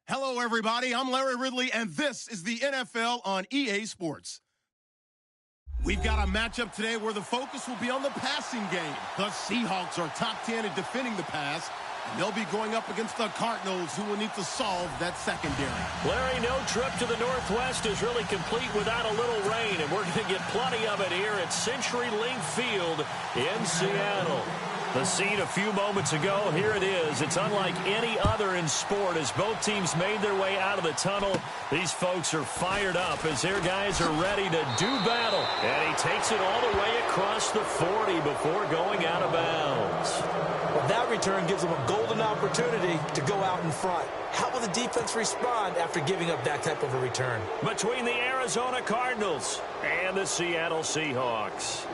Hello, everybody. I'm Larry Ridley, and this is the NFL on EA Sports. We've got a matchup today where the focus will be on the passing game. The Seahawks are top 10 in defending the pass, and they'll be going up against the Cardinals, who will need to solve that secondary. Larry, no trip to the Northwest is really complete without a little rain, and we're going to get plenty of it here at CenturyLink Field in Seattle. The scene a few moments ago, here it is. It's unlike any other in sport as both teams made their way out of the tunnel. These folks are fired up as their guys are ready to do battle. And he takes it all the way across the 40 before going out of bounds. Well, that return gives them a golden opportunity to go out in front. How will the defense respond after giving up that type of a return? Between the Arizona Cardinals and the Seattle Seahawks.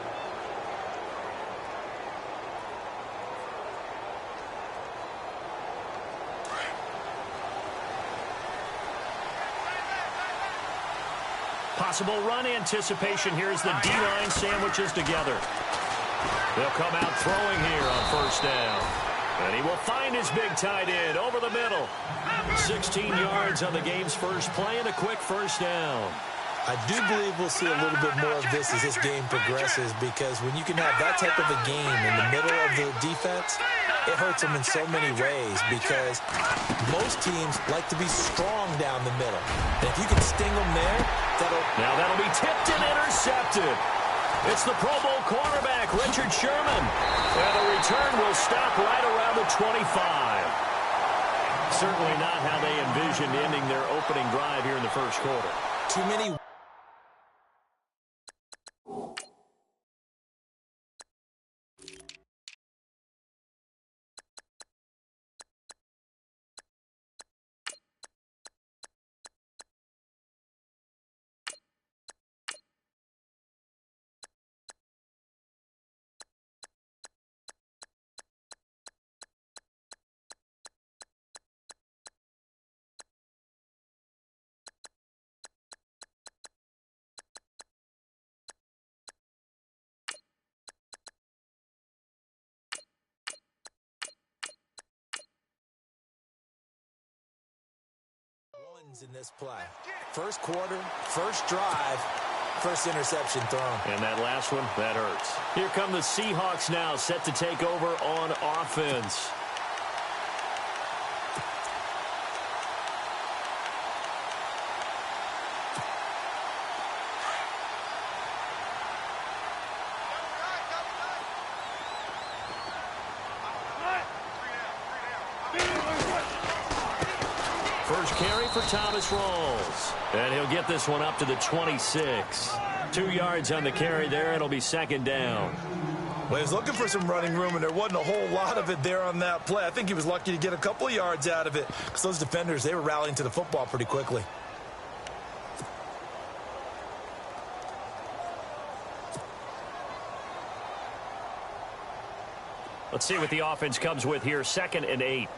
Possible run anticipation here as the D-line sandwiches together. They'll come out throwing here on first down. And he will find his big tight end over the middle. 16 yards on the game's first play and a quick first down. I do believe we'll see a little bit more of this as this game progresses, because when you can have that type of a game in the middle of the defense, it hurts them in so many ways, because most teams like to be strong down the middle. And if you can sting them there, that'll be tipped and intercepted. It's the Pro Bowl cornerback, Richard Sherman. And the return will stop right around the 25. Certainly not how they envisioned ending their opening drive here in the first quarter. Too many. In this play. First quarter, first drive, first interception thrown. And that last one, that hurts. Here come the Seahawks now, set to take over on offense. First carry for Thomas Rawls. And he'll get this one up to the 26. 2 yards on the carry there. It'll be second down. Well, he was looking for some running room, and there wasn't a whole lot of it there on that play. I think he was lucky to get a couple of yards out of it, because those defenders, they were rallying to the football pretty quickly. Let's see what the offense comes with here. 2nd and 8.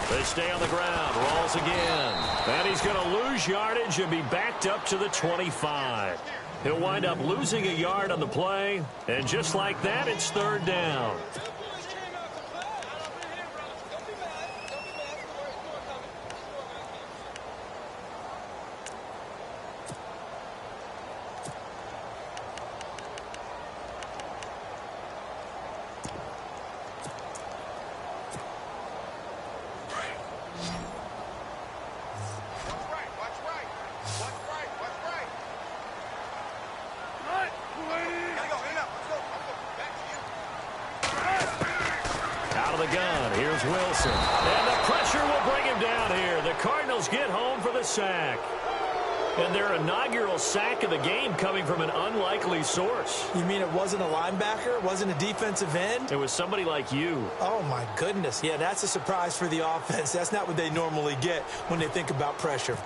They stay on the ground. Rolls again. And he's going to lose yardage and be backed up to the 25. He'll wind up losing a yard on the play. And just like that, it's third down. Gun. Here's Wilson. And the pressure will bring him down here. The Cardinals get home for the sack. And their inaugural sack of the game coming from an unlikely source. You mean it wasn't a linebacker? It wasn't a defensive end? It was somebody like you. Oh, my goodness. Yeah, that's a surprise for the offense. That's not what they normally get when they think about pressure.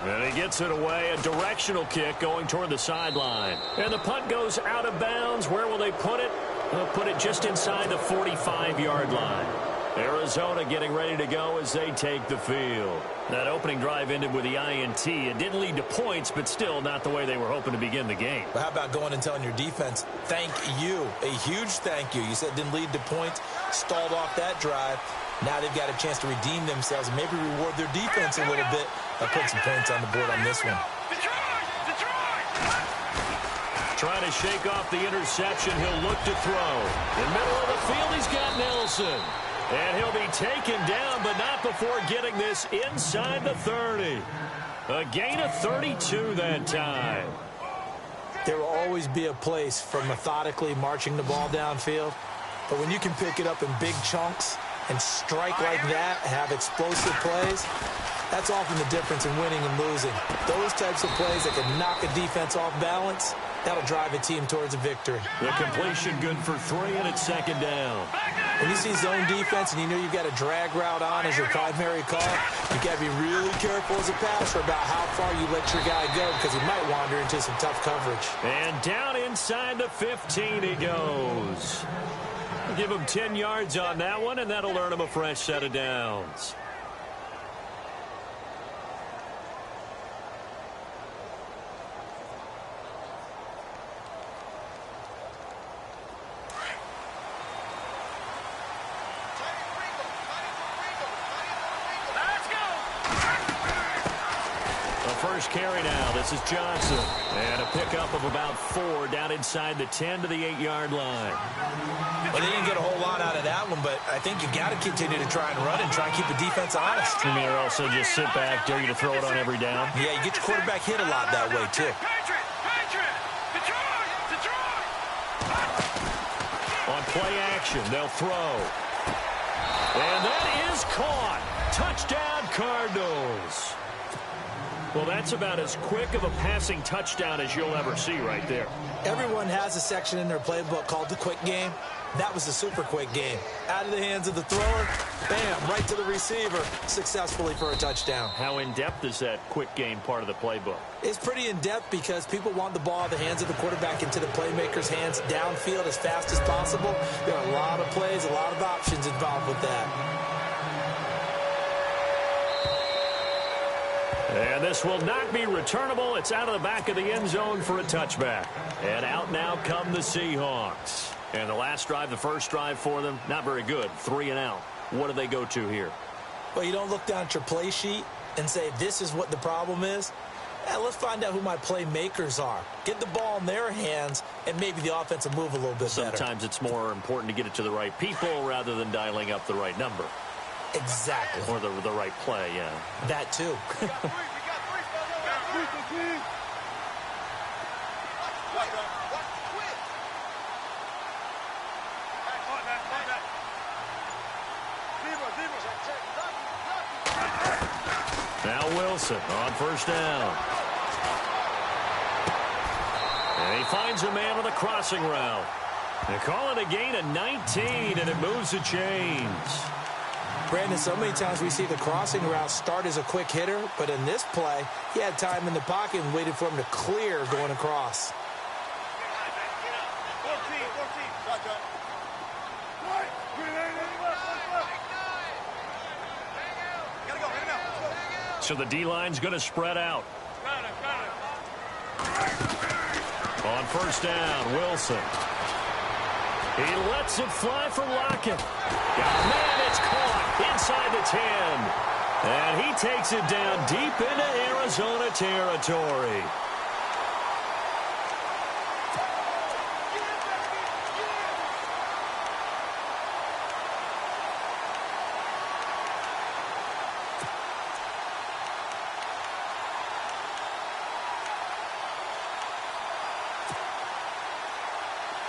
And he gets it away. A directional kick going toward the sideline. And the punt goes out of bounds. Where will they put it? They'll put it just inside the 45-yard line. Arizona getting ready to go as they take the field. That opening drive ended with the INT. It didn't lead to points, but still not the way they were hoping to begin the game. But how about going and telling your defense, thank you, a huge thank you. You said it didn't lead to points, stalled off that drive. Now they've got a chance to redeem themselves and maybe reward their defense a little bit by putting some points on the board on this one. Trying to shake off the interception. He'll look to throw. In the middle of the field, he's got Nelson. And he'll be taken down, but not before getting this inside the 30. A gain of 32 that time. There will always be a place for methodically marching the ball downfield. But when you can pick it up in big chunks and strike like that, have explosive plays, that's often the difference in winning and losing. Those types of plays that can knock a defense off balance, that'll drive a team towards a victory. The completion good for 3, and it's second down. When you see zone defense and you know you've got a drag route on as your primary call, you've got to be really careful as a passer about how far you let your guy go because he might wander into some tough coverage. And down inside the 15 he goes. Give him 10 yards on that one, and that'll earn him a fresh set of downs. First carry now. This is Johnson. And a pickup of about 4 down inside the 10 to the 8-yard line. Well, they didn't get a whole lot out of that one, but I think you've got to continue to try and run and try and keep the defense honest. You mean also just sit back, dare you to throw it on every down? Yeah, you get your quarterback hit a lot that way, too. On play action, they'll throw. And that is caught. Touchdown, Cardinals. Well, that's about as quick of a passing touchdown as you'll ever see right there. Everyone has a section in their playbook called the quick game. That was the super quick game. Out of the hands of the thrower, bam, right to the receiver, successfully for a touchdown. How in-depth is that quick game part of the playbook? It's pretty in-depth because people want the ball out of the hands of the quarterback into the playmaker's hands downfield as fast as possible. There are a lot of plays, a lot of options involved with that. And this will not be returnable. It's out of the back of the end zone for a touchback. And out now come the Seahawks. And the last drive, the first drive for them, not very good. 3 and out. What do they go to here? Well, you don't look down at your play sheet and say, this is what the problem is. Let's find out who my playmakers are. Get the ball in their hands, and maybe the offense will move a little bit better. Sometimes it's more important to get it to the right people rather than dialing up the right number. Exactly. Or the right play, yeah. That, too. Now Wilson on first down. And he finds a man on the crossing route. They call it a gain of 19, and it moves the chains. Brandon, so many times we see the crossing route start as a quick hitter, but in this play, he had time in the pocket and waited for him to clear going across. So the D-line's going to spread out. On first down, Wilson. He lets it fly for Lockett. Got a man, it's caught inside the 10. And he takes it down deep into Arizona territory.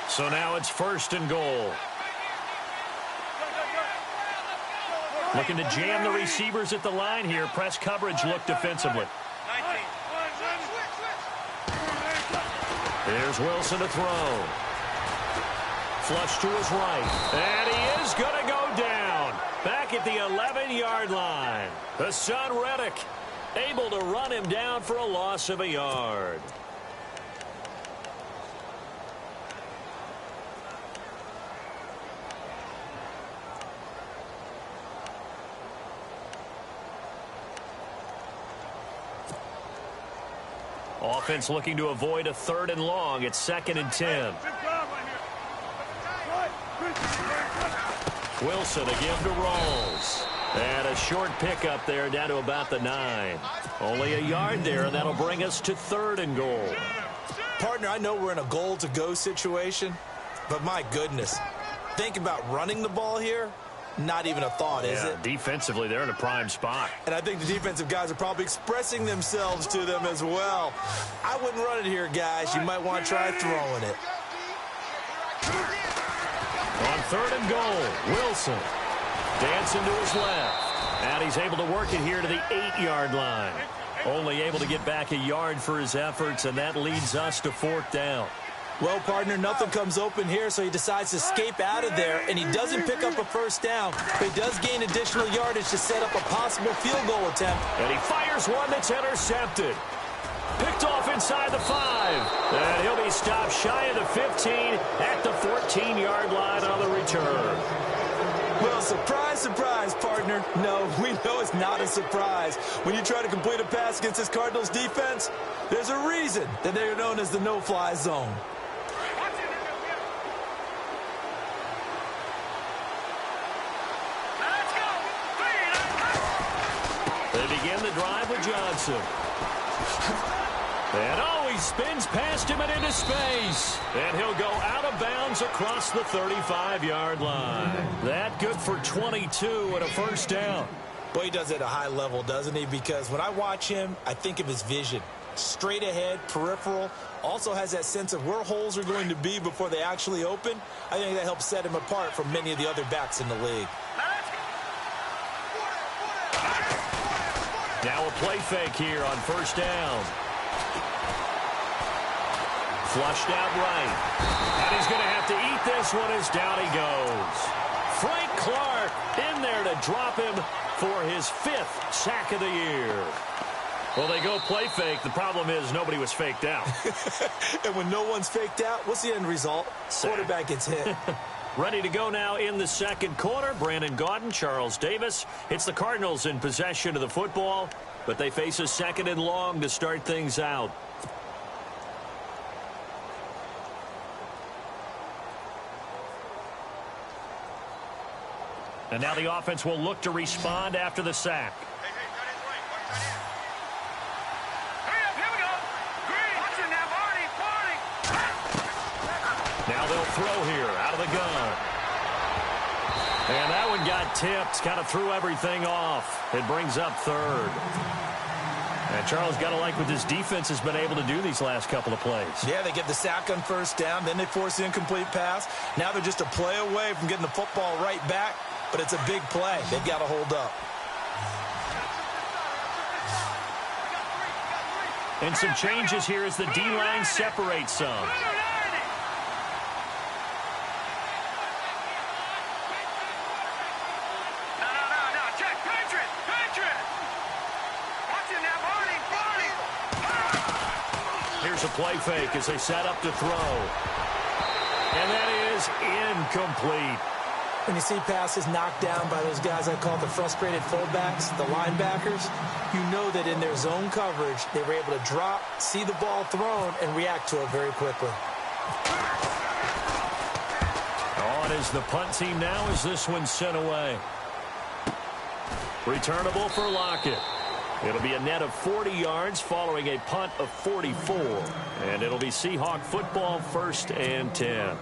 So now it's first and goal. Looking to jam the receivers at the line here. Press coverage look defensively. Here's Wilson to throw. Flush to his right. And he is going to go down. Back at the 11-yard line. The son Reddick able to run him down for a loss of a yard. Offense looking to avoid a 3rd and long. It's 2nd and 10. Wilson again to Rawls. And a short pickup there down to about the 9. Only a yard there, and that'll bring us to 3rd and goal. Partner, I know we're in a goal-to-go situation, but my goodness, think about running the ball here. Not even a thought, is it? Defensively, they're in a prime spot. And I think the defensive guys are probably expressing themselves to them as well. I wouldn't run it here, guys. You might want to try throwing it. On 3rd and goal, Wilson dancing to his left. And he's able to work it here to the 8-yard line. Only able to get back a yard for his efforts, and that leads us to 4th down. Well, partner, nothing comes open here, so he decides to escape out of there, and he doesn't pick up a 1st down, but he does gain additional yardage to set up a possible field goal attempt. And he fires one that's intercepted. Picked off inside the 5. And he'll be stopped shy of the 15 at the 14-yard line on the return. Well, surprise, surprise, partner. No, we know it's not a surprise. When you try to complete a pass against this Cardinals defense, there's a reason that they're known as the no-fly zone. They begin the drive with Johnson. And he spins past him and into space. And he'll go out of bounds across the 35-yard line. That good for 22 and a 1st down. Well, he does it at a high level, doesn't he? Because when I watch him, I think of his vision. Straight ahead, peripheral. Also has that sense of where holes are going to be before they actually open. I think that helps set him apart from many of the other backs in the league. Now a play fake here on 1st down. Flushed out right. And he's going to have to eat this one as down he goes. Frank Clark in there to drop him for his 5th sack of the year. Well, they go play fake. The problem is nobody was faked out. And when no one's faked out, what's the end result? Quarterback gets hit. Ready to go now in the 2nd quarter. Brandon Gaudin, Charles Davis. It's the Cardinals in possession of the football, but they face a 2nd and long to start things out. And now the offense will look to respond after the sack. Now they'll throw here out of the gun. And that one got tipped, kind of threw everything off. It brings up 3rd. And Charles, got to like what this defense has been able to do these last couple of plays. Yeah, they get the sack on 1st down, then they force the incomplete pass. Now they're just a play away from getting the football right back, but it's a big play. They've got to hold up. And some changes here as the D-line separates some. Here's a play fake as they set up to throw. And that is incomplete. When you see passes knocked down by those guys I call the frustrated fullbacks, the linebackers, you know that in their zone coverage, they were able to drop, see the ball thrown, and react to it very quickly. On is the punt team now as this one's sent away. Returnable for Lockett. It'll be a net of 40 yards following a punt of 44. And it'll be Seahawk football 1st and 10.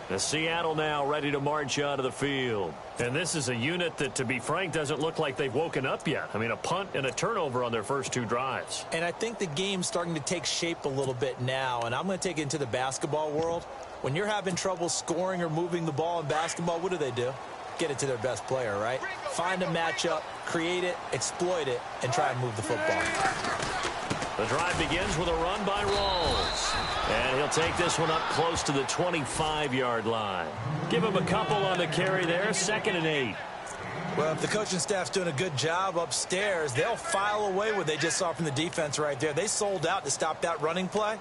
The Seattle now ready to march out of the field. And this is a unit that, to be frank, doesn't look like they've woken up yet. I mean, a punt and a turnover on their first 2 drives. And I think the game's starting to take shape a little bit now. And I'm going to take it into the basketball world. When you're having trouble scoring or moving the ball in basketball, what do? Get it to their best player, right? Find a matchup, create it, exploit it, and try and move the football. The drive begins with a run by Rawls. And he'll take this one up close to the 25-yard line. Give him a couple on the carry there, 2nd and 8. Well, if the coaching staff's doing a good job upstairs, they'll file away what they just saw from the defense right there. They sold out to stop that running play.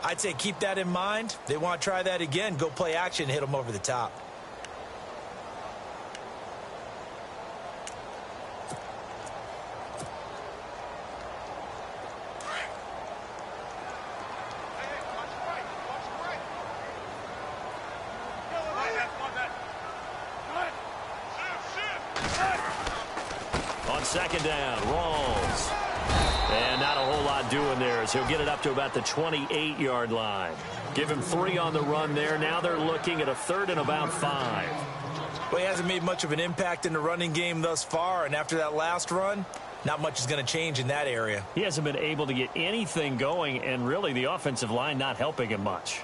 I'd say keep that in mind. They want to try that again, go play action, hit them over the top. second down. Rawls. And not a whole lot doing there as he'll get it up to about the 28-yard line. Give him 3 on the run there. Now they're looking at a 3rd and about 5. Well, he hasn't made much of an impact in the running game thus far, and after that last run, not much is going to change in that area. He hasn't been able to get anything going, and really the offensive line not helping him much.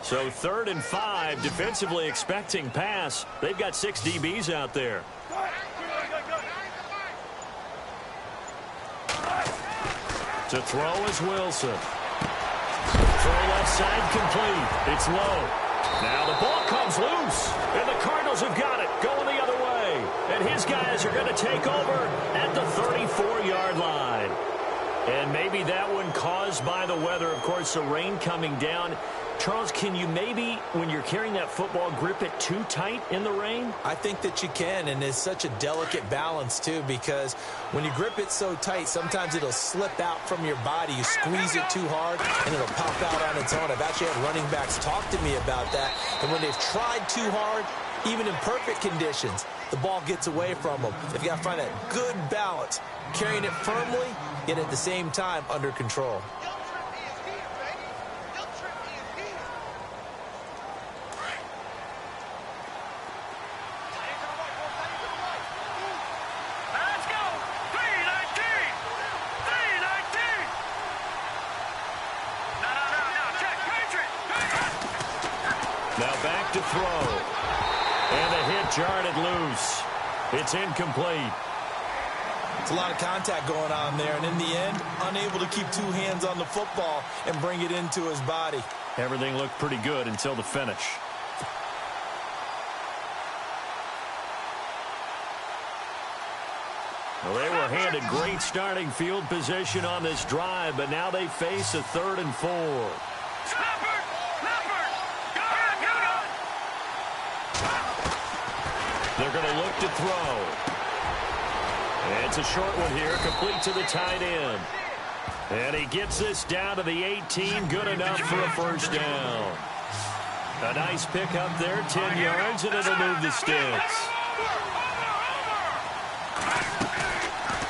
So 3rd and 5, defensively expecting pass. They've got 6 DBs out there. To throw is Wilson. Throw left side complete. It's low. Now the ball comes loose, and the Cardinals have got it going the other way. And his guys are going to take over at the 34-yard line. And maybe that one caused by the weather. Of course, the rain coming down. Charles, can you maybe, when you're carrying that football, grip it too tight in the rain? I think that you can, and it's such a delicate balance, too, because when you grip it so tight, sometimes it'll slip out from your body. You squeeze it too hard, and it'll pop out on its own. I've actually had running backs talk to me about that, and when they've tried too hard, even in perfect conditions, the ball gets away from them. They've got to find that good balance, carrying it firmly, yet at the same time under control. Now back to throw. And a hit jarred it loose. It's incomplete. It's a lot of contact going on there, and in the end, unable to keep 2 hands on the football and bring it into his body. Everything looked pretty good until the finish. Well, they were handed great starting field position on this drive, but now they face a 3rd and 4. They're going to look to throw. And it's a short one here, complete to the tight end. And he gets this down to the 18, good enough for a first down. A nice pickup there, 10 yards, and it'll move the sticks.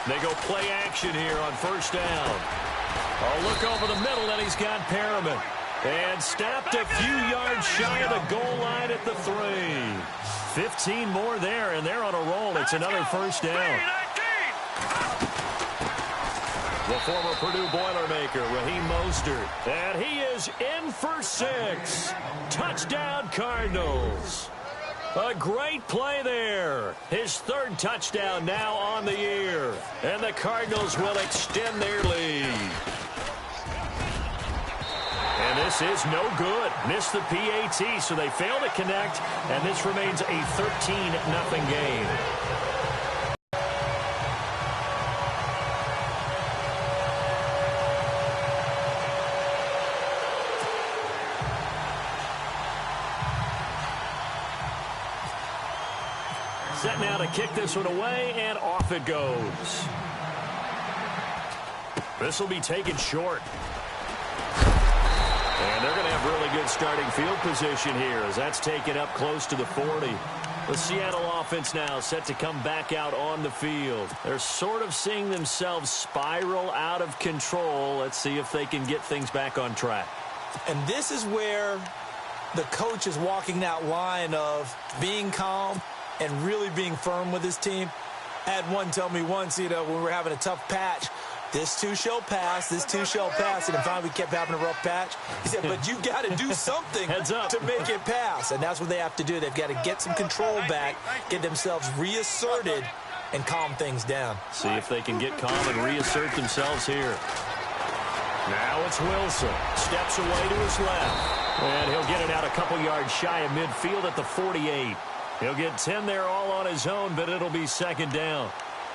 They go play action here on first down. Oh, look over the middle, and he's got Perriman. And snapped a few yards shy of the goal line at the 3. 15 more there, and they're on a roll. It's another first down. The former Purdue Boilermaker, Raheem Mostert. And he is in for 6. Touchdown, Cardinals. A great play there. His 3rd touchdown now on the year. And the Cardinals will extend their lead. And this is no good. Missed the PAT, so they fail to connect, and this remains a 13-0 game. Set now to kick this one away, and off it goes. This will be taken short. And they're going to have really good starting field position here as that's taken up close to the 40. The Seattle offense now set to come back out on the field. They're sort of seeing themselves spiral out of control. Let's see if they can get things back on track. And this is where the coach is walking that line of being calm and really being firm with his team. I had one tell me once, when we were having a tough patch, this too shall pass, this too shall pass. And then finally we kept having a rough patch. He said, but you got to do something to make it pass. And that's what they have to do. They've got to get some control back, get themselves reasserted, and calm things down. See if they can get calm and reassert themselves here. Now it's Wilson. Steps away to his left. And he'll get it out a couple yards shy of midfield at the 48. He'll get 10 there all on his own, but it'll be second down.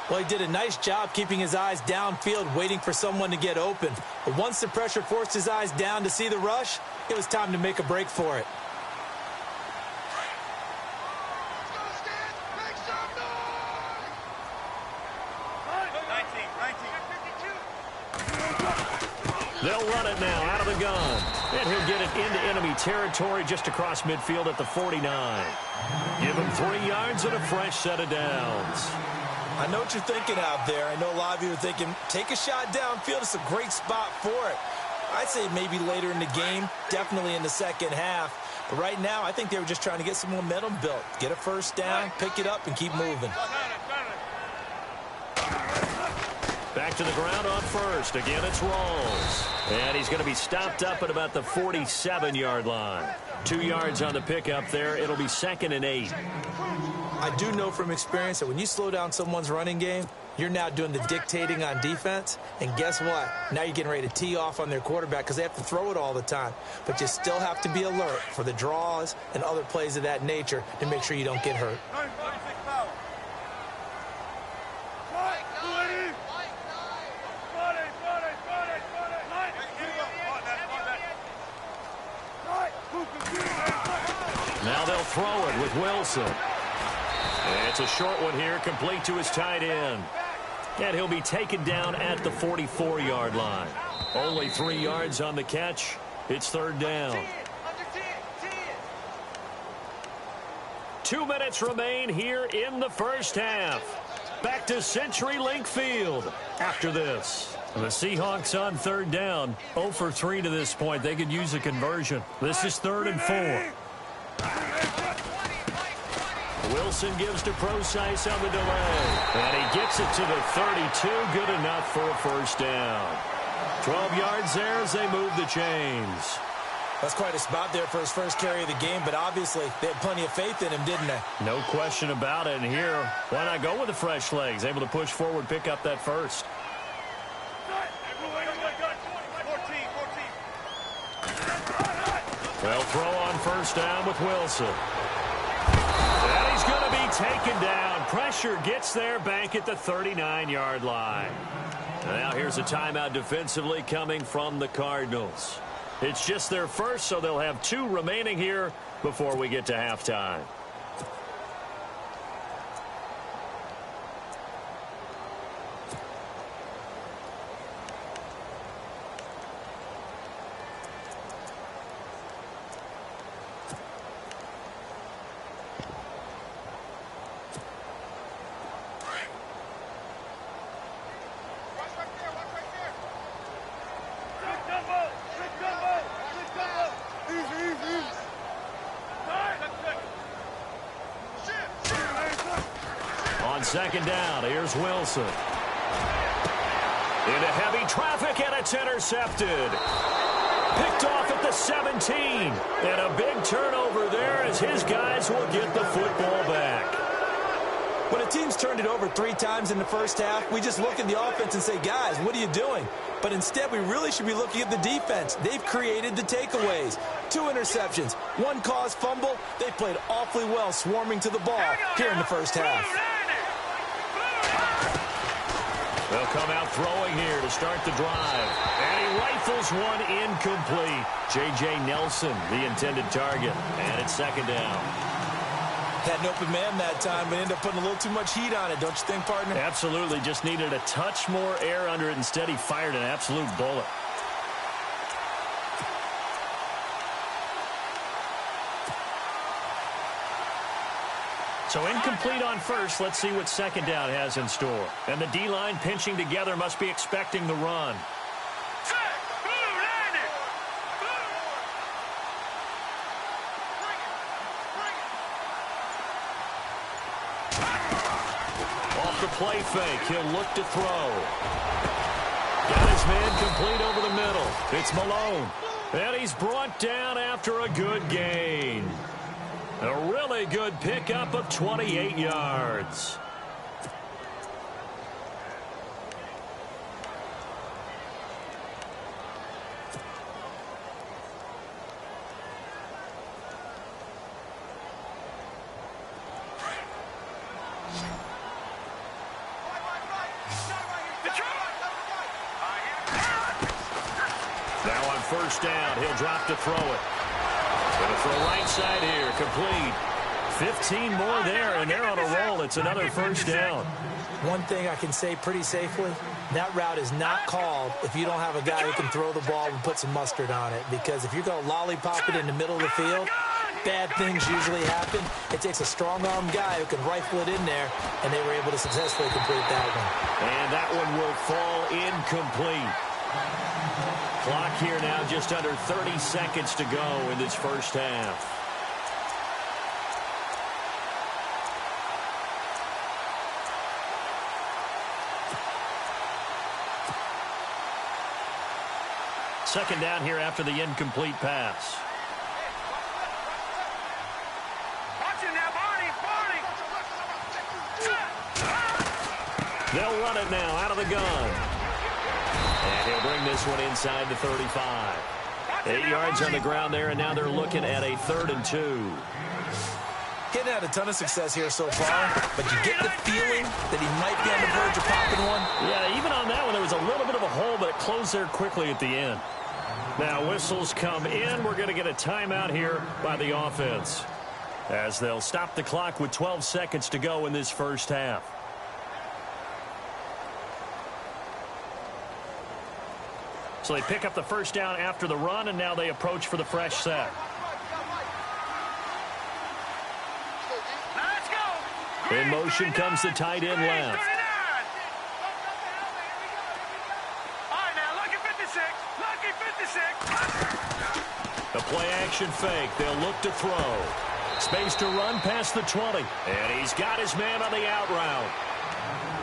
Well, he did a nice job keeping his eyes downfield, waiting for someone to get open. But once the pressure forced his eyes down to see the rush, it was time to make a break for it. They'll run it now out of the gun. And he'll get it into enemy territory just across midfield at the 49. Give him 3 yards and a fresh set of downs. I know what you're thinking out there. I know a lot of you are thinking, take a shot downfield. It's a great spot for it. I'd say maybe later in the game, definitely in the second half. But right now, I think they were just trying to get some momentum built. Get a first down, pick it up, and keep moving. Back to the ground on first. Again, it's Rawls. And he's going to be stopped up at about the 47-yard line. 2 yards on the pickup there. It'll be 2nd and 8. I do know from experience that when you slow down someone's running game, you're now doing the dictating on defense. And guess what? Now you're getting ready to tee off on their quarterback because they have to throw it all the time. But you still have to be alert for the draws and other plays of that nature to make sure you don't get hurt. Now they'll throw it with Wilson. And it's a short one here, complete to his tight end. And he'll be taken down at the 44-yard line. Only 3 yards on the catch. It's 3rd down. 2 minutes remain here in the first half. Back to CenturyLink Field after this. The Seahawks on 3rd down. 0 for 3 to this point. They could use a conversion. This is 3rd and 4. Wilson gives to Procise on the delay. And he gets it to the 32. Good enough for a first down. 12 yards there as they move the chains. That's quite a spot there for his first carry of the game, but obviously they had plenty of faith in him, didn't they? No question about it. And here, why not go with the fresh legs? Able to push forward, pick up that first. They'll throw on first down with Wilson. And he's going to be taken down. Pressure gets there, bank at the 39-yard line. Now here's a timeout defensively coming from the Cardinals. It's just their first, so they'll have 2 remaining here before we get to halftime. On 2nd down, here's Wilson. Into heavy traffic, and it's intercepted. Picked off at the 17. And a big turnover there as his guys will get the football back. When a team's turned it over 3 times in the first half, we just look at the offense and say, guys, what are you doing? But instead, we really should be looking at the defense. They've created the takeaways. 2 interceptions, 1 caused fumble. They played awfully well swarming to the ball here in the first half. They'll come out throwing here to start the drive. And he rifles one incomplete. J.J. Nelson, the intended target. And it's 2nd down. Had an open man that time, but ended up putting a little too much heat on it, don't you think, partner? Absolutely. Just needed a touch more air under it. Instead, he fired an absolute bullet. So incomplete on first. Let's see what 2nd down has in store. And the D-line pinching together must be expecting the run. Off the play fake, he'll look to throw. Got his man complete over the middle. It's Malone. And he's brought down after a good gain. A really good pickup of 28 yards. Now on first down, he'll drop to throw it. Going to throw right side here, complete. 15 more there, and they're on a roll. It's another first down. One thing I can say pretty safely, that route is not called if you don't have a guy who can throw the ball and put some mustard on it. Because if you're going to lollipop it in the middle of the field, bad things usually happen. It takes a strong-arm guy who can rifle it in there, and they were able to successfully complete that one. And that one will fall incomplete. Clock here now just under 30 seconds to go in this first half. Second down here after the incomplete pass. They'll run it now out of the gun. And he'll bring this one inside the 35. 8 yards on the ground there, and now they're looking at a 3rd and 2. He's had a ton of success here so far, but you get the feeling that he might be on the verge of popping one. Yeah, even on that one, there was a little bit of a hole, but it closed there quickly at the end. Now whistles come in. We're going to get a timeout here by the offense, as they'll stop the clock with 12 seconds to go in this first half. So they pick up the first down after the run, and now they approach for the fresh set. In motion comes the tight end left. The play action fake. They'll look to throw. Space to run past the 20. And he's got his man on the out route.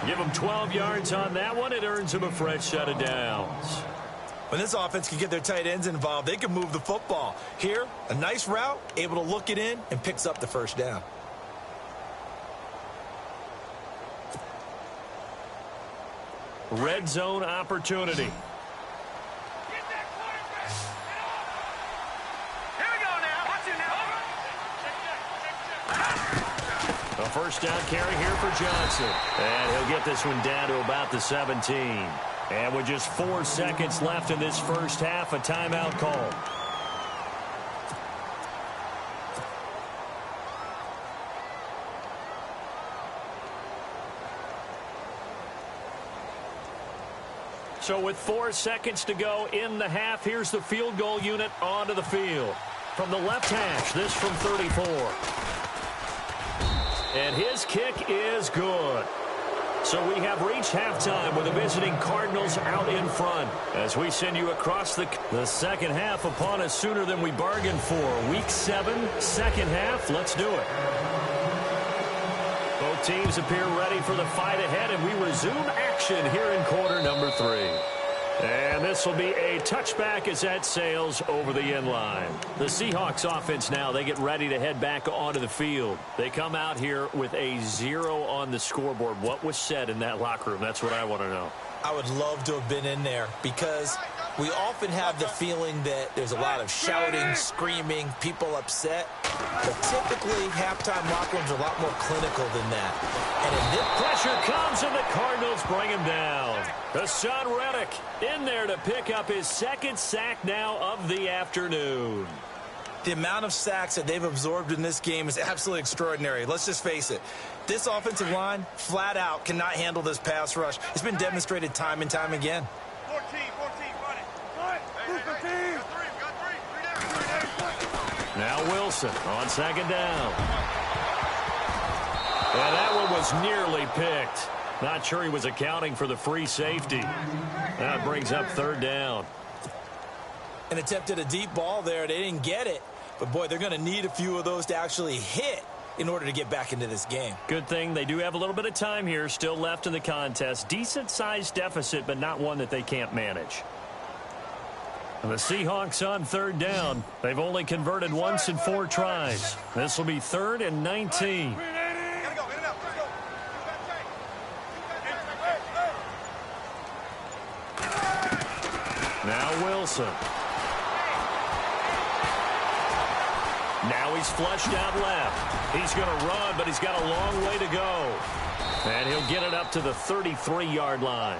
Give him 12 yards on that one. It earns him a fresh set of downs. When this offense can get their tight ends involved, they can move the football. Here, a nice route, able to look it in, and picks up the first down. Red zone opportunity. A first down carry here for Johnson. And he'll get this one down to about the 17. And with just 4 seconds left in this first half, a timeout call. So with 4 seconds to go in the half, here's the field goal unit onto the field. From the left hash, this from 34. And his kick is good. So we have reached halftime with the visiting Cardinals out in front as we send you across the second half upon us sooner than we bargained for. Week 7, second half. Let's do it. Both teams appear ready for the fight ahead, and we resume action here in quarter number 3. And this will be a touchback as that sails over the end line. The Seahawks offense now, they get ready to head back onto the field. They come out here with a 0 on the scoreboard. What was said in that locker room? That's what I want to know. I would love to have been in there because we often have the feeling that there's a lot of shouting, screaming, people upset. But typically, halftime locker rooms are a lot more clinical than that. And in this pressure comes, and the Cardinals bring him down. Hassan Reddick in there to pick up his 2nd sack now of the afternoon. The amount of sacks that they've absorbed in this game is absolutely extraordinary. Let's just face it. This offensive line, flat out, cannot handle this pass rush. It's been demonstrated time and time again. 14, buddy. Now Wilson on 2nd down. And that one was nearly picked. Not sure he was accounting for the free safety. That brings up 3rd down. An attempt at a deep ball there. They didn't get it. But, boy, they're going to need a few of those to actually hit in order to get back into this game. Good thing they do have a little bit of time here still left in the contest. Decent-sized deficit, but not one that they can't manage. And the Seahawks on 3rd down. They've only converted once in 4 tries. This will be 3rd and 19. Now Wilson. Now he's flushed out left. He's going to run, but he's got a long way to go. And he'll get it up to the 33-yard line.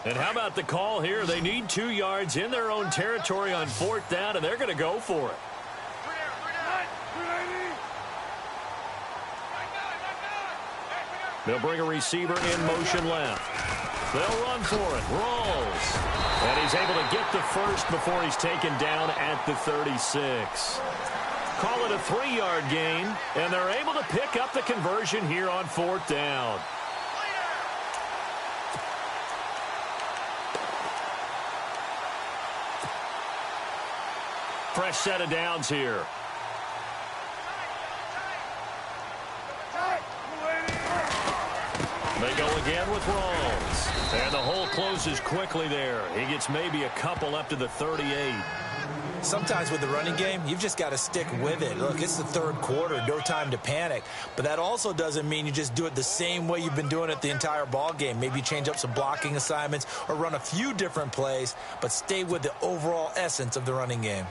And how about the call here? They need 2 yards in their own territory on 4th down, and they're going to go for it. They'll bring a receiver in motion left. They'll run for it. Rolls. And he's able to get the first before he's taken down at the 36. Call it a 3-yard gain, and they're able to pick up the conversion here on 4th down. Fresh set of downs here. They go again with Rolls. And the hole closes quickly there. He gets maybe a couple up to the 38. Sometimes with the running game, you've just got to stick with it. Look, it's the 3rd quarter, no time to panic. But that also doesn't mean you just do it the same way you've been doing it the entire ball game. Maybe change up some blocking assignments or run a few different plays, but stay with the overall essence of the running game.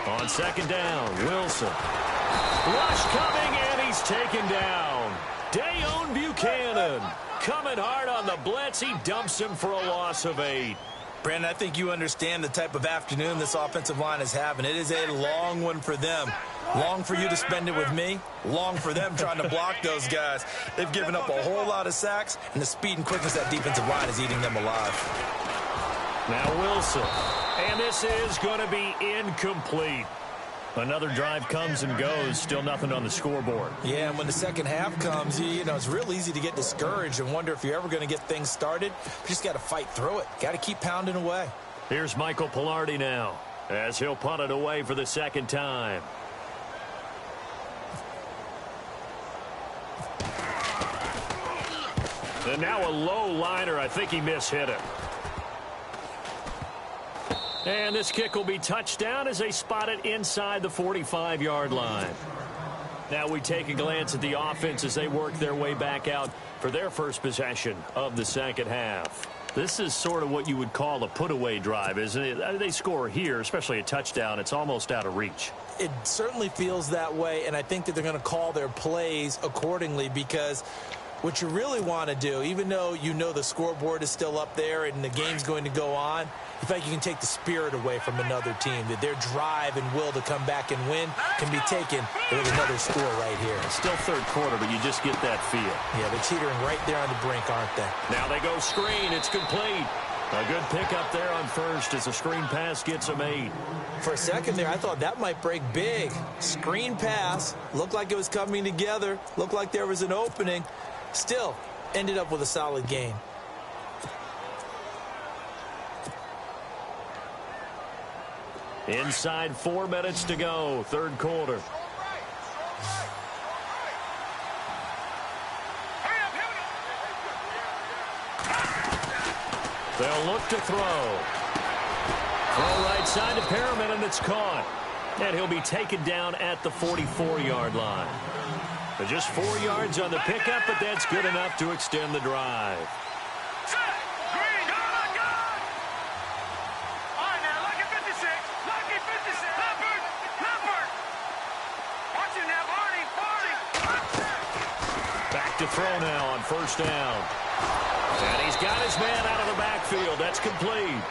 On 2nd down, Wilson. Rush coming, and he's taken down. Dayon Buchanan coming hard on the blitz. He dumps him for a loss of 8. Brandon, I think you understand the type of afternoon this offensive line is having. It is a long one for them. Long for you to spend it with me. Long for them trying to block those guys. They've given up a whole lot of sacks, and the speed and quickness of that defensive line is eating them alive. Now Wilson. And this is going to be incomplete. Another drive comes and goes. Still nothing on the scoreboard. Yeah, and when the second half comes, you know, it's real easy to get discouraged and wonder if you're ever going to get things started. You just got to fight through it. Got to keep pounding away. Here's Michael Pilardi now as he'll punt it away for the 2nd time. And now a low liner. I think he mishit it. And this kick will be touchdown as they spot it inside the 45-yard line. Now we take a glance at the offense as they work their way back out for their first possession of the 2nd half. This is sort of what you would call a put-away drive, isn't it? They score here, especially a touchdown. It's almost out of reach. It certainly feels that way, and I think that they're going to call their plays accordingly because what you really want to do, even though you know the scoreboard is still up there and the game's going to go on, you feel like you can take the spirit away from another team, that their drive and will to come back and win can be taken with another score right here. It's still 3rd quarter, but you just get that feel. Yeah, they're teetering right there on the brink, aren't they? Now they go screen. It's complete. A good pickup there on first as the screen pass gets them 8. For a second there, I thought that might break big. Screen pass. Looked like it was coming together. Looked like there was an opening. Still, ended up with a solid gain. Inside 4 minutes to go, 3rd quarter. They'll look to throw. Throw right side to Perriman, and it's caught. And he'll be taken down at the 44-yard line. But just 4 yards on the pickup, but that's good enough to extend the drive. Back to throw now on 1st down. And he's got his man out of the backfield. That's complete.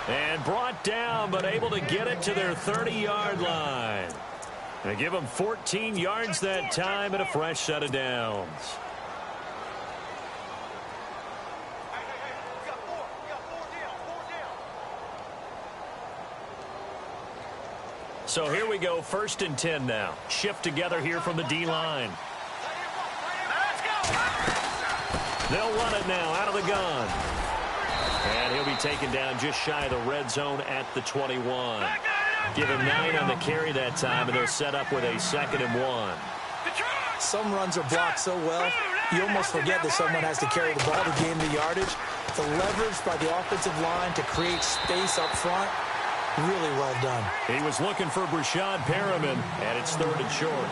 And brought down, but able to get it to their 30-yard line. They give him 14 yards that time and a fresh set of downs. So here we go, 1st and 10 now. Shift together here from the D-line. They'll run it now out of the gun. And he'll be taken down just shy of the red zone at the 21. Give him 9 on the carry that time, and they'll set up with a 2nd and 1. Some runs are blocked so well, you almost forget that someone has to carry the ball to gain the yardage. The leverage by the offensive line to create space up front, really well done. He was looking for Brashad Perriman, and it's 3rd and short.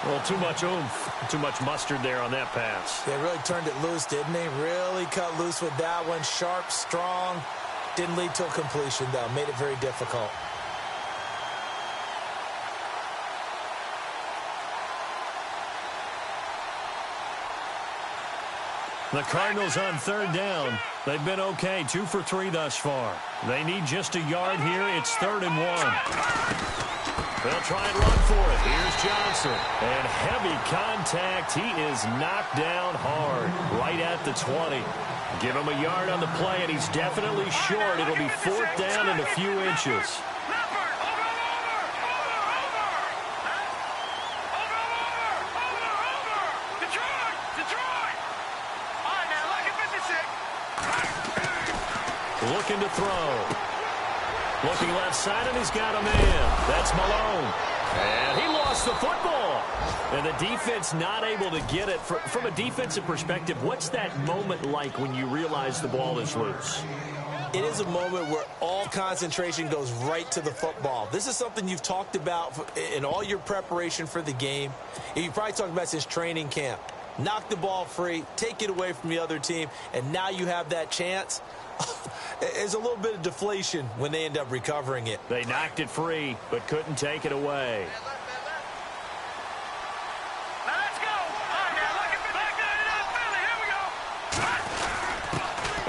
Well, too much oomph, too much mustard there on that pass. They really turned it loose, didn't they? Really cut loose with that one. Sharp, strong. Didn't lead to a completion, though. Made it very difficult. The Cardinals on third down. They've been okay, 2 for 3 thus far. They need just a yard here. It's 3rd and 1. They'll try and run for it. Here's Johnson. And heavy contact. He is knocked down hard right at the 20. Give him a yard on the play, and he's definitely short. It'll be 4th down and a few inches. Looking to throw. Looking left side, and he's got a man. That's Malone. And he lost the football. And the defense not able to get it. From a defensive perspective, what's that moment like when you realize the ball is loose? It is a moment where all concentration goes right to the football. This is something you've talked about in all your preparation for the game. You've probably talked about since training camp. Knock the ball free, take it away from the other team, and now you have that chance. There's a little bit of deflation when they end up recovering it. They knocked it free, but couldn't take it away. Now let's go. Here we go.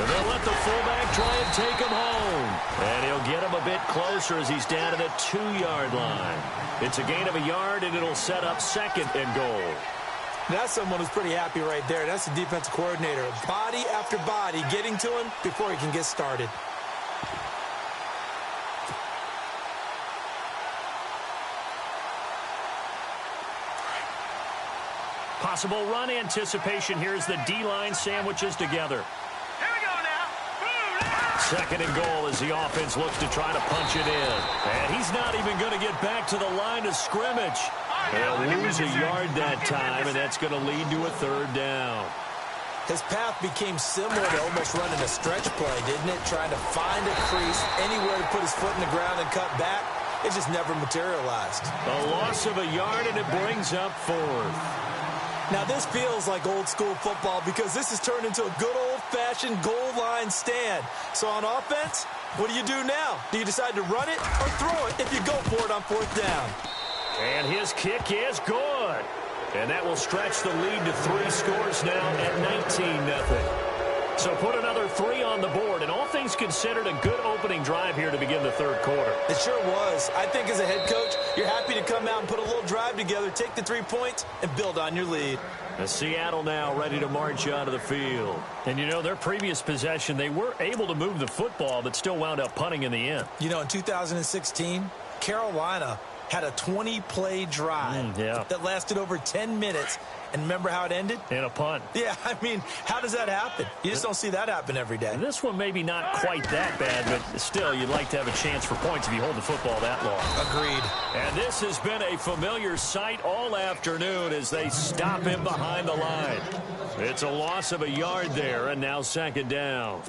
And they'll let the fullback try and take him home. And he'll get him a bit closer as he's down to the 2-yard line. It's a gain of a yard, and it'll set up 2nd and goal. That's someone who's pretty happy right there. That's the defensive coordinator. Body after body getting to him before he can get started. Possible run anticipation here as the D-line sandwiches together. Here we go now. 2nd and goal as the offense looks to try to punch it in. And he's not even going to get back to the line of scrimmage. They'll lose a yard that time, and that's going to lead to a 3rd down. His path became similar to almost running a stretch play, didn't it? Trying to find a crease, anywhere to put his foot in the ground and cut back. It just never materialized. A loss of a yard, and it brings up 4th. Now, this feels like old-school football because this has turned into a good old-fashioned goal line stand. So on offense, what do you do now? Do you decide to run it or throw it if you go for it on 4th down? And his kick is good. And that will stretch the lead to 3 scores now at 19-0. So put another 3 on the board. And all things considered, a good opening drive here to begin the 3rd quarter. It sure was. I think as a head coach, you're happy to come out and put a little drive together, take the 3 points, and build on your lead. Seattle now ready to march out of the field. And, you know, their previous possession, they were able to move the football, but still wound up punting in the end. You know, in 2016, Carolina had a 20-play drive that lasted over 10 minutes. And remember how it ended? In a punt. Yeah, I mean, how does that happen? You just don't see that happen every day. And this one maybe not quite that bad, but still, you'd like to have a chance for points if you hold the football that long. Agreed. And this has been a familiar sight all afternoon as they stop him behind the line. It's a loss of a yard there, and now 2nd down.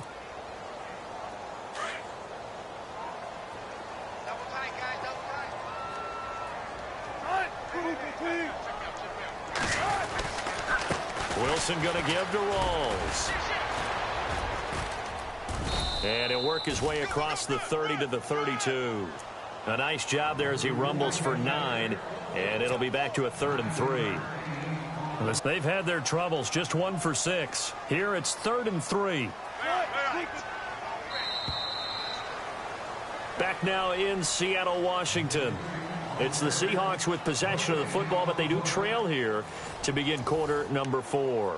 Wilson going to give to Rawls. And he'll work his way across the 30 to the 32. A nice job there as he rumbles for 9. And it'll be back to a 3rd and 3. They've had their troubles, just 1 for 6. Here it's 3rd and 3. Back now in Seattle, Washington. It's the Seahawks with possession of the football, but they do trail here to begin quarter number 4.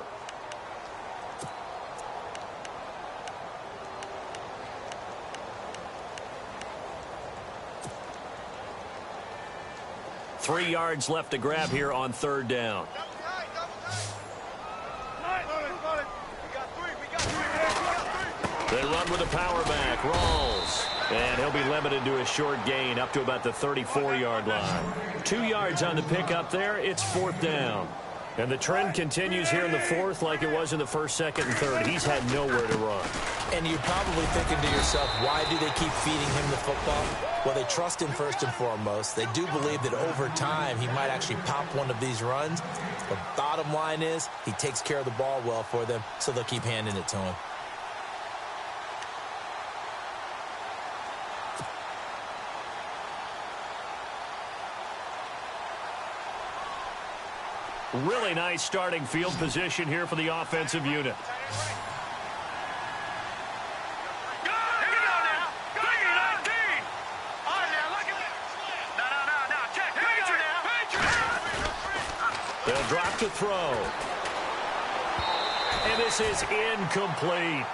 Three yards left to grab here on 3rd down. They run with a power back. Rawls. And he'll be limited to a short gain up to about the 34-yard line. 2 yards on the pickup there. It's 4th down. And the trend continues here in the 4th like it was in the 1st, 2nd, and 3rd. He's had nowhere to run. And you're probably thinking to yourself, why do they keep feeding him the football? Well, they trust him first and foremost. They do believe that over time he might actually pop one of these runs. The bottom line is he takes care of the ball well for them, so they'll keep handing it to him. Really nice starting field position here for the offensive unit. They'll drop to throw. And this is incomplete.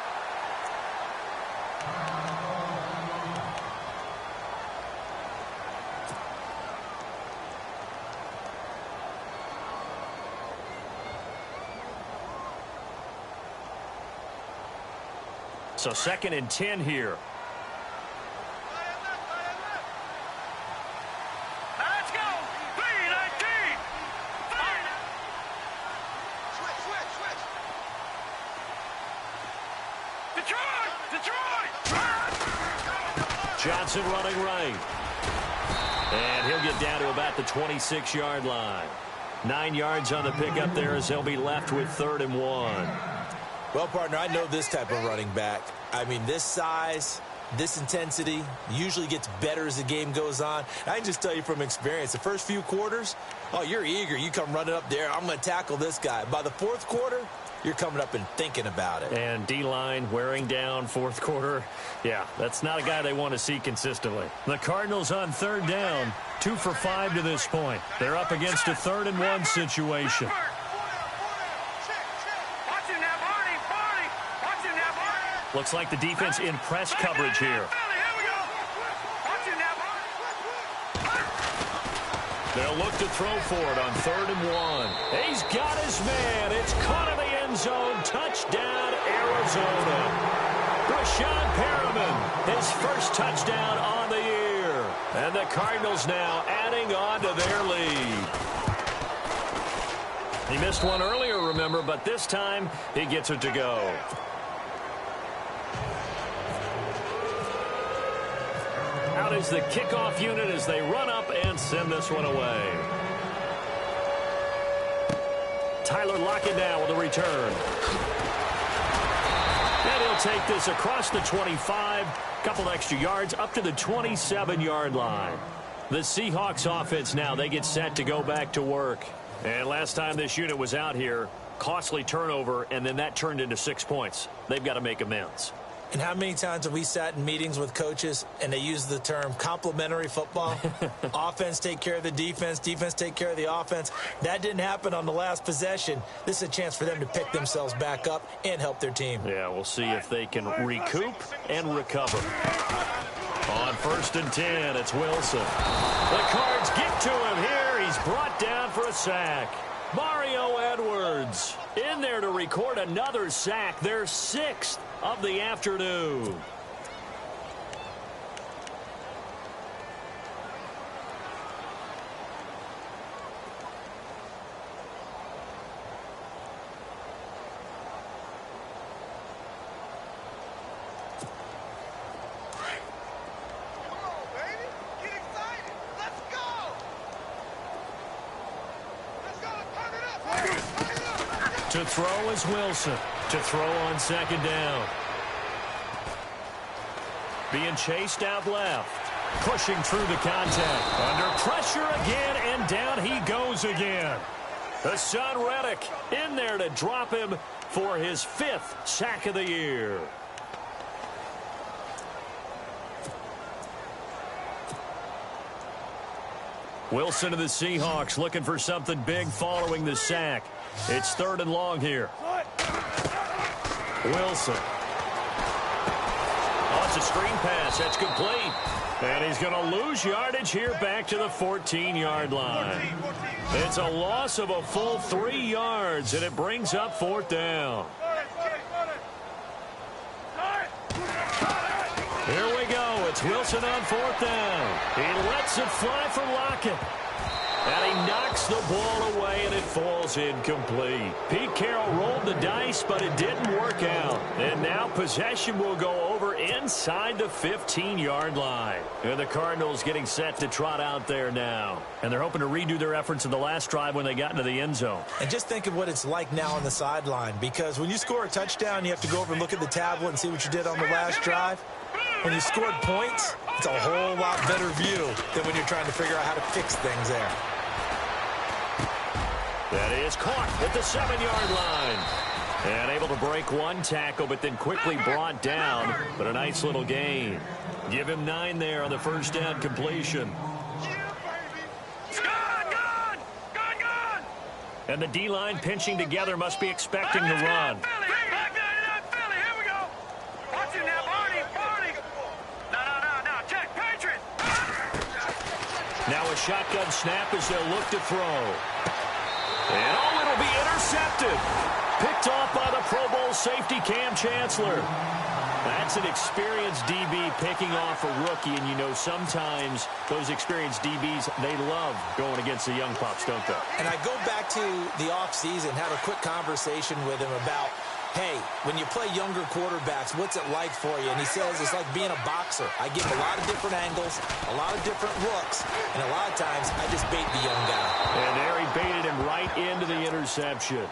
So 2nd and 10 here. Let's go. 3-19. Detroit. Johnson running right. And he'll get down to about the 26-yard line. 9 yards on the pickup there as they'll be left with 3rd and 1. Well, partner, I know this type of running back. I mean, this size, this intensity usually gets better as the game goes on. I can just tell you from experience, the first few quarters, oh, you're eager. You come running up there, I'm going to tackle this guy. By the 4th quarter, you're coming up and thinking about it. And D-line wearing down 4th quarter. Yeah, that's not a guy they want to see consistently. The Cardinals on 3rd down, 2 for 5 to this point. They're up against a 3rd and 1 situation. Looks like the defense in press coverage here. They'll look to throw for it on 3rd and 1. He's got his man. It's caught in the end zone. Touchdown, Arizona. Rashawn Perriman, his first touchdown on the year. And the Cardinals now adding on to their lead. He missed one earlier, remember, but this time he gets it to go. Out is the kickoff unit as they run up and send this one away. Tyler Lockett now with a return. And he'll take this across the 25, couple extra yards up to the 27-yard line. The Seahawks offense now, they get set to go back to work. And last time this unit was out here, costly turnover, and then that turned into 6 points. They've got to make amends. And how many times have we sat in meetings with coaches and they use the term complementary football? Offense take care of the defense, defense take care of the offense. That didn't happen on the last possession. This is a chance for them to pick themselves back up and help their team. Yeah, we'll see if they can recoup and recover. On 1st and 10, it's Wilson. The Cards get to him here. He's brought down for a sack. Mario Edwards in there to record another sack, their 6th of the afternoon. To throw is Wilson. To throw on 2nd down. Being chased out left. Pushing through the contact. Under pressure again, and down he goes again. Hassan Reddick in there to drop him for his 5th sack of the year. Wilson to the Seahawks looking for something big following the sack. It's 3rd and long here. Wilson. Oh, it's a screen pass. That's complete. And he's going to lose yardage here back to the 14-yard line. It's a loss of a full 3 yards, and it brings up 4th down. Here we go. It's Wilson on 4th down. He lets it fly for Lockett. And he knocks the ball away, and it falls incomplete. Pete Carroll rolled the dice, but it didn't work out. And now possession will go over inside the 15-yard line. And the Cardinals getting set to trot out there now. And they're hoping to redo their efforts in the last drive when they got into the end zone. And just think of what it's like now on the sideline, because when you score a touchdown, you have to go over and look at the tablet and see what you did on the last drive. When you scored points, it's a whole lot better view than when you're trying to figure out how to fix things there. That is caught at the 7-yard line. And able to break one tackle, but then quickly brought down. But a nice little gain. Give him 9 there on the first down completion. And the D-line pinching together must be expecting the run. Now a shotgun snap as they'll look to throw. And oh, it'll be intercepted. Picked off by the Pro Bowl safety Cam Chancellor. That's an experienced DB picking off a rookie, and you know sometimes those experienced DBs, they love going against the young pups, don't they? And I go back to the offseason, have a quick conversation with him about, hey, when you play younger quarterbacks, what's it like for you? And he says it's like being a boxer. I give him a lot of different angles, a lot of different looks, and a lot of times I just bait the young guy. And there he baited him right into the interception.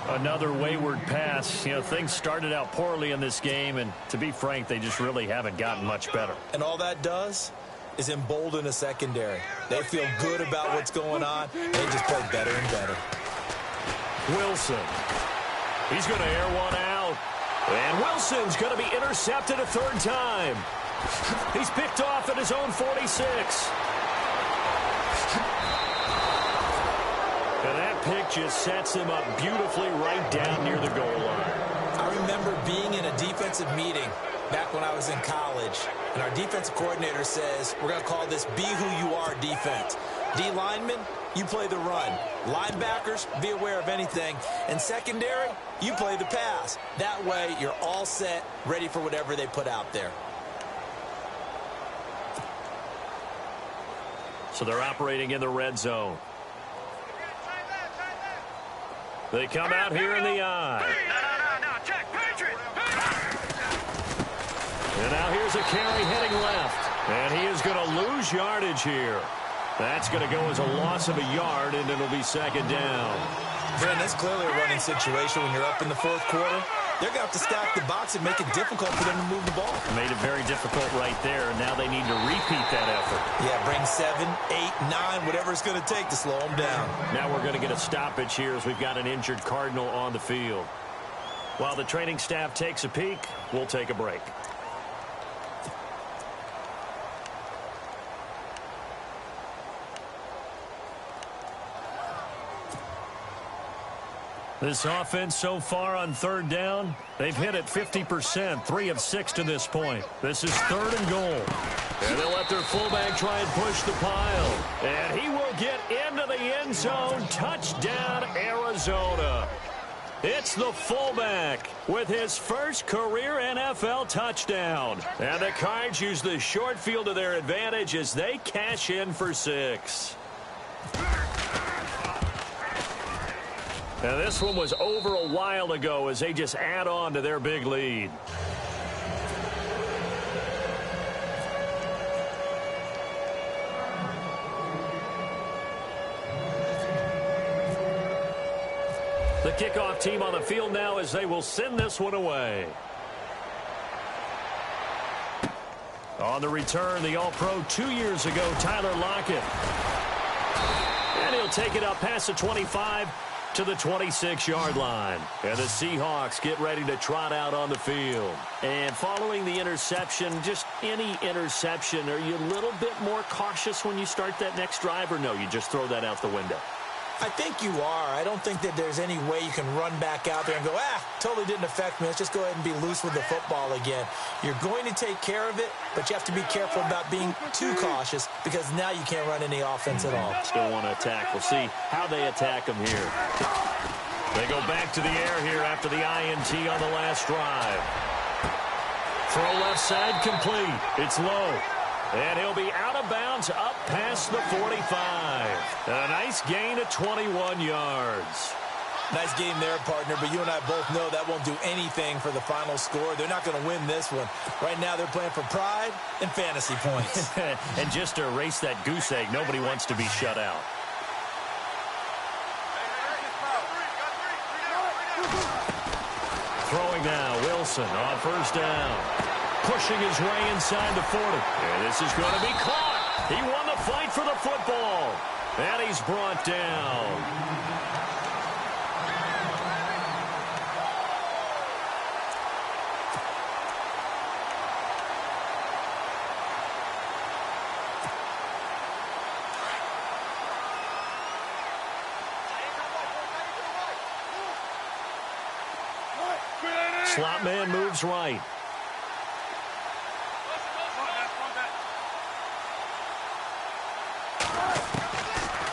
Another wayward pass. You know, things started out poorly in this game, and to be frank, they just really haven't gotten much better. And all that does is embolden a secondary. They feel good about what's going on, and they just play better and better. Wilson. He's going to air one out. And Wilson's going to be intercepted a third time. He's picked off at his own 46. And that pick just sets him up beautifully right down near the goal line. I remember being in a defensive meeting back when I was in college, and our defensive coordinator says, we're going to call this Be Who You Are defense. D linemen, you play the run. Linebackers, be aware of anything. And secondary, you play the pass. That way, you're all set, ready for whatever they put out there. So they're operating in the red zone. They come out here in the eye. And now here's a carry heading left. And he is going to lose yardage here. That's going to go as a loss of a yard, and it'll be second down. Brent, that's clearly a running situation when you're up in the fourth quarter. They're going to have to stack the box and make it difficult for them to move the ball. Made it very difficult right there, and now they need to repeat that effort. Yeah, bring 7, 8, 9, whatever it's going to take to slow them down. Now we're going to get a stoppage here as we've got an injured Cardinal on the field. While the training staff takes a peek, we'll take a break. This offense so far on third down, they've hit it 50%, 3 of 6 to this point. This is 3rd and goal. And they'll let their fullback try and push the pile. And he will get into the end zone. Touchdown, Arizona. It's the fullback with his first career NFL touchdown. And the Cards use the short field to their advantage as they cash in for 6. Now, this one was over a while ago as they just add on to their big lead. The kickoff team on the field now as they will send this one away. On the return, the All-Pro 2 years ago, Tyler Lockett. And he'll take it up past the 25 to the 26-yard line. And the Seahawks get ready to trot out on the field. And following the interception, just any interception, are you a little bit more cautious when you start that next drive, or no, you just throw that out the window? I think you are. I don't think that there's any way you can run back out there and go, totally didn't affect me. Let's just go ahead and be loose with the football again. You're going to take care of it, but you have to be careful about being too cautious because now you can't run any offense at all. Still want to attack. We'll see how they attack them here. They go back to the air here after the INT on the last drive. Throw left side complete. It's low. And he'll be out of bounds up past the 45. And a nice gain of 21 yards. Nice game there, partner, but you and I both know that won't do anything for the final score. They're not going to win this one. Right now they're playing for pride and fantasy points. And just to erase that goose egg, nobody wants to be shut out. Throwing now, Wilson on first down. Pushing his way inside the 40. And this is going to be caught. He won the fight for the football. And he's brought down. Slot man moves right.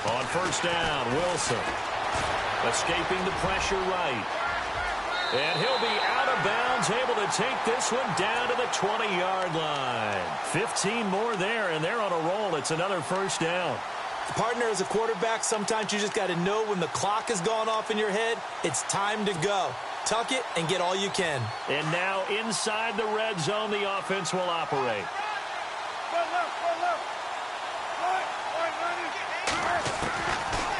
On first down, Wilson. Escaping the pressure right. And he'll be out of bounds, able to take this one down to the 20-yard line. 15 more there, and they're on a roll. It's another first down. Partner, as a quarterback, sometimes you just got to know when the clock has gone off in your head, it's time to go. Tuck it and get all you can. And now inside the red zone, the offense will operate.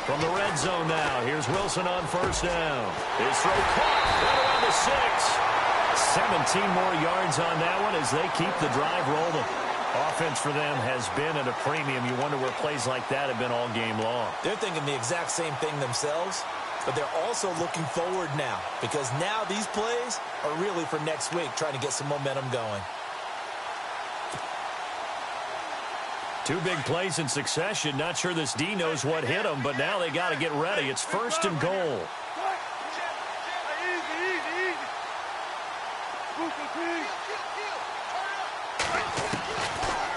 From the red zone now, here's Wilson on first down. His throw caught right around the 6. 17 more yards on that one as they keep the drive rolling. Offense for them has been at a premium. You wonder where plays like that have been all game long. They're thinking the exact same thing themselves, but they're also looking forward now because now these plays are really for next week, trying to get some momentum going. 2 big plays in succession. Not sure this D knows what hit him, but now they got to get ready. It's first and goal.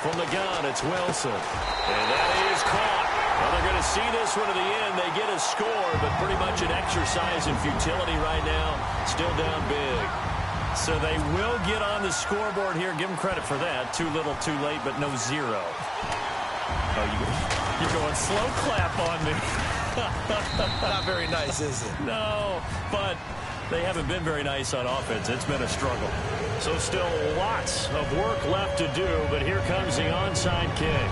From the gun, it's Wilson. And that is caught. Well, they're going to see this one to the end. They get a score, but pretty much an exercise in futility right now. Still down big. So they will get on the scoreboard here. Give them credit for that. Too little, too late, but no 0. Oh, you're going slow clap on me. Not very nice, is it? No, but they haven't been very nice on offense. It's been a struggle. So still lots of work left to do, but here comes the onside kick.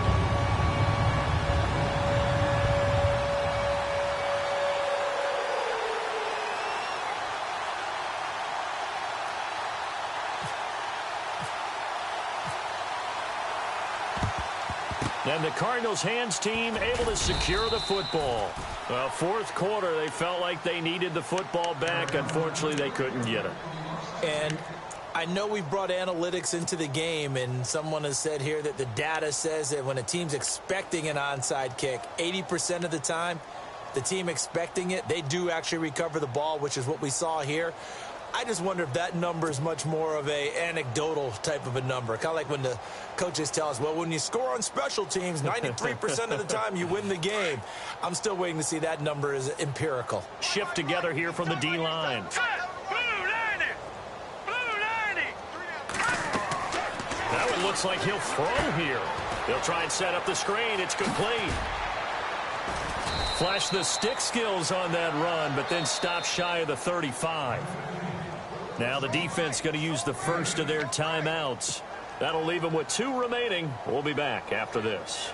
And the Cardinals hands team able to secure the football. Well, fourth quarter, they felt like they needed the football back. Unfortunately, they couldn't get it. And I know we brought analytics into the game, and someone has said here that the data says that when a team's expecting an onside kick, 80% of the time, the team expecting it, they do actually recover the ball, which is what we saw here. I just wonder if that number is much more of a anecdotal type of a number. Kind of like when the coaches tell us, well, when you score on special teams, 93% of the time you win the game. I'm still waiting to see that number is empirical. Shift together here from the D-line. That one looks like he'll throw here. He'll try and set up the screen. It's complete. Flash the stick skills on that run, but then stop shy of the 35. Now the defense going to use the first of their timeouts. That'll leave them with 2 remaining. We'll be back after this.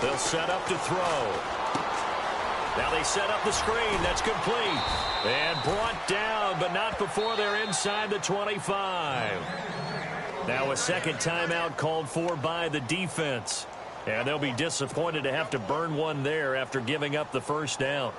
They'll set up to throw. Now they set up the screen. That's complete. And brought down, but not before they're inside the 25. Now a second timeout called for by the defense. And they'll be disappointed to have to burn one there after giving up the first down.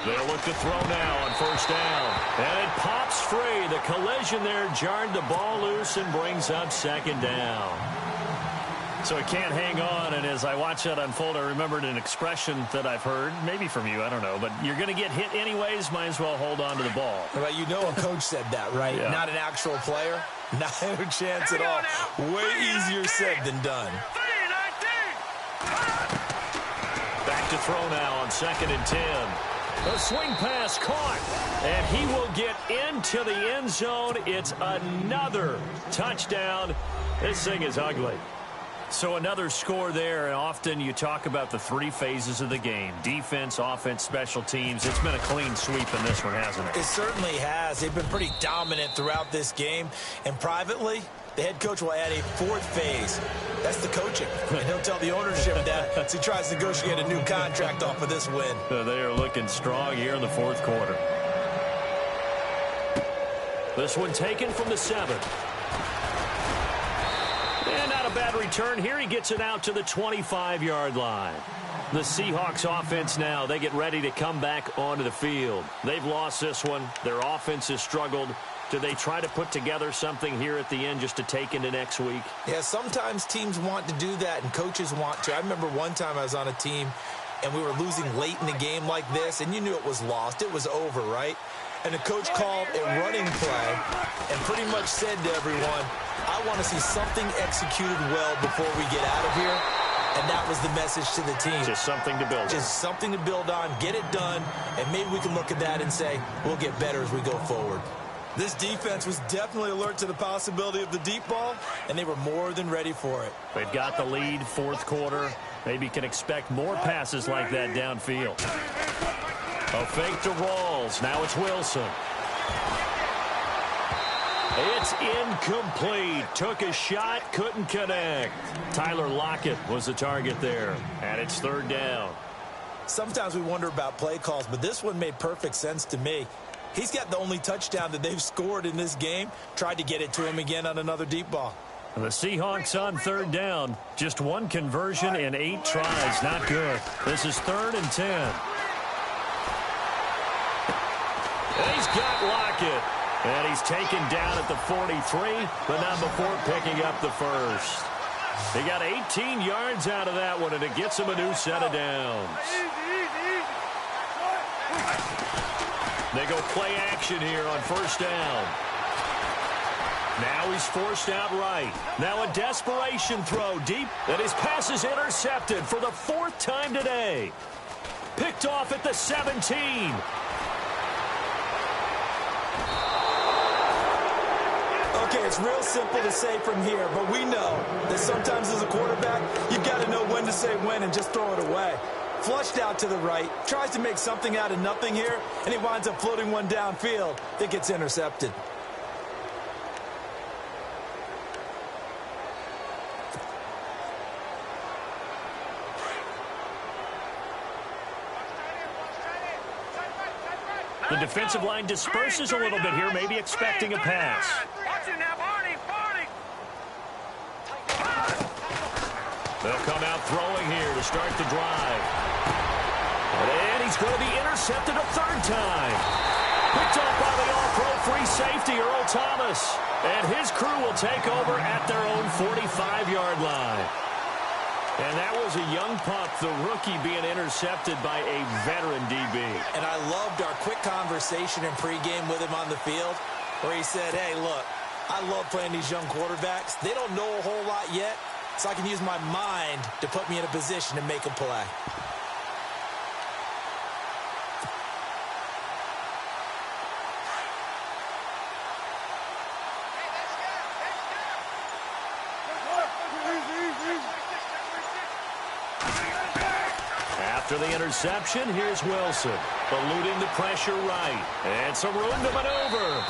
They'll look to throw now on first down. And it pops free. The collision there jarred the ball loose and brings up second down. So it can't hang on, and as I watch that unfold, I remembered an expression that I've heard, maybe from you, I don't know, but you're going to get hit anyways, might as well hold on to the ball. Well, you know a coach said that, right? Yeah. Not an actual player. Not a chance at all. Way easier said than done. Back to throw now on 2nd and 10. A swing pass caught, and he will get into the end zone. It's another touchdown. This thing is ugly. So another score there, and often you talk about the three phases of the game. Defense, offense, special teams. It's been a clean sweep in this one, hasn't it? It certainly has. They've been pretty dominant throughout this game. And privately, the head coach will add a fourth phase. That's the coaching. And he'll tell the ownership that as he tries to negotiate a new contract off of this win. They are looking strong here in the fourth quarter. This one taken from the 7. And not a bad return here. He gets it out to the 25-yard line. The Seahawks offense now, they get ready to come back onto the field. They've lost this one. Their offense has struggled. Do they try to put together something here at the end just to take into next week? Yeah, sometimes teams want to do that and coaches want to. I remember one time I was on a team and we were losing late in the game like this, and you knew it was lost. It was over, right? And the coach called a running play and pretty much said to everyone, I want to see something executed well before we get out of here. And that was the message to the team. Just something to build on. Just something to build on, get it done, and maybe we can look at that and say, we'll get better as we go forward. This defense was definitely alert to the possibility of the deep ball, and they were more than ready for it. They've got the lead, fourth quarter. Maybe can expect more passes like that downfield. A fake to Rawls. Now it's Wilson. It's incomplete. Took a shot, couldn't connect. Tyler Lockett was the target there, and it's third down. Sometimes we wonder about play calls, but this one made perfect sense to me. He's got the only touchdown that they've scored in this game. Tried to get it to him again on another deep ball. The Seahawks on third down. Just one conversion in 8 tries. Not good. This is 3rd and 10. And he's got Lockett. And he's taken down at the 43, but not before picking up the first. He got 18 yards out of that one, and it gets him a new set of downs. They go play action here on first down. Now he's forced out right. Now a desperation throw deep, and his pass is intercepted for the 4th time today. Picked off at the 17. Okay, it's real simple to say from here, but we know that sometimes as a quarterback, you've got to know when to say when and just throw it away. Flushed out to the right, tries to make something out of nothing here, and he winds up floating one downfield that gets intercepted. The defensive line disperses a little bit here, maybe expecting a pass. They'll come out throwing here to start the drive. And he's going to be intercepted a 3rd time. Picked off by the all-pro free safety, Earl Thomas. And his crew will take over at their own 45-yard line. And that was a young pup, the rookie being intercepted by a veteran DB. And I loved our quick conversation in pregame with him on the field where he said, hey, look, I love playing these young quarterbacks. They don't know a whole lot yet, so I can use my mind to put me in a position to make a play. After the interception, here's Wilson, eluding the pressure right. And some room to maneuver.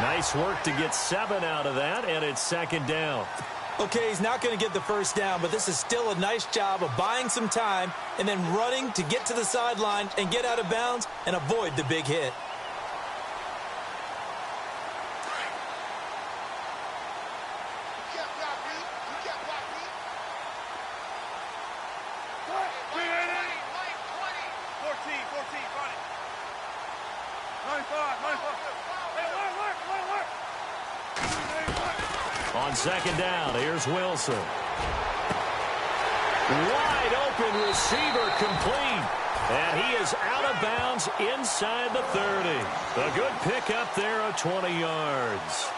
Nice work to get 7 out of that, and it's 2nd down. Okay, he's not going to get the first down, but this is still a nice job of buying some time and then running to get to the sideline and get out of bounds and avoid the big hit. On 2nd down, here's Wilson. Wide open receiver complete. And he is out of bounds inside the 30. A good pickup there of 20 yards.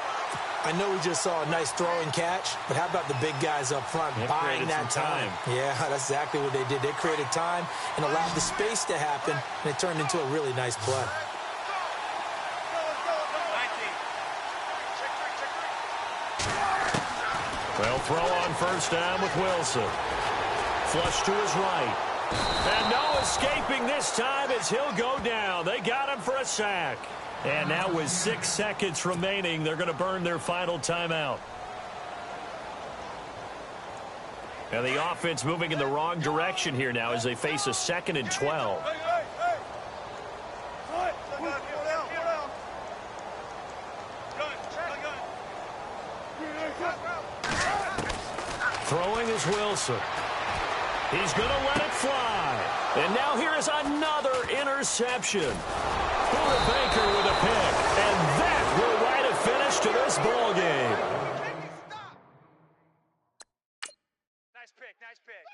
I know we just saw a nice throwing catch, but how about the big guys up front buying that time? Yeah, that's exactly what they did. They created time and allowed the space to happen, and it turned into a really nice play. They'll throw on first down with Wilson. Flush to his right. And no escaping this time as he'll go down. They got him for a sack. And now with 6 seconds remaining, they're going to burn their final timeout. And the offense moving in the wrong direction here now as they face a 2nd and 12. Throwing is Wilson. He's going to let it fly. And now here is another interception. Buda Baker with a pick. And that will write a finish to this ball game. Nice pick, nice pick.